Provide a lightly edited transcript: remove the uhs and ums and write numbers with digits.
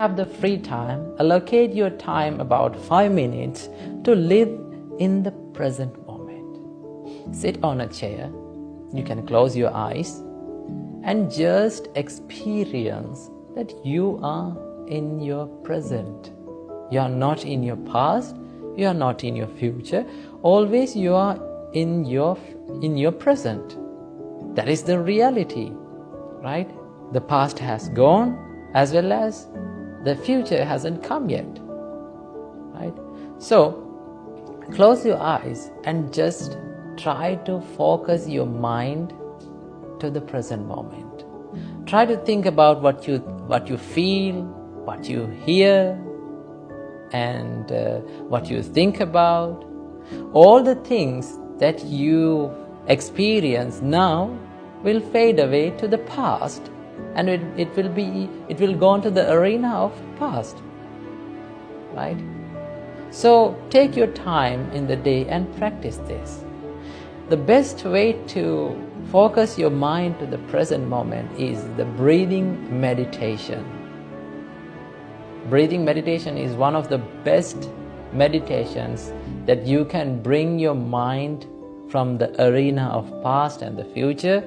Have the free time, allocate your time about 5 minutes to live in the present moment. Sit on a chair, you can close your eyes and just experience that you are in your present. You are not in your past, you are not in your future, always you are in your present. That is the reality, right? The past has gone as well as the future hasn't come yet, right? So, close your eyes and just try to focus your mind to the present moment. Try to think about what you feel, what you hear, and what you think about. All the things that you experience now will fade away to the past, and it will go into the arena of past, right? So take your time in the day and practice this. The best way to focus your mind to the present moment is the breathing meditation. Breathing meditation is one of the best meditations that you can bring your mind from the arena of past and the future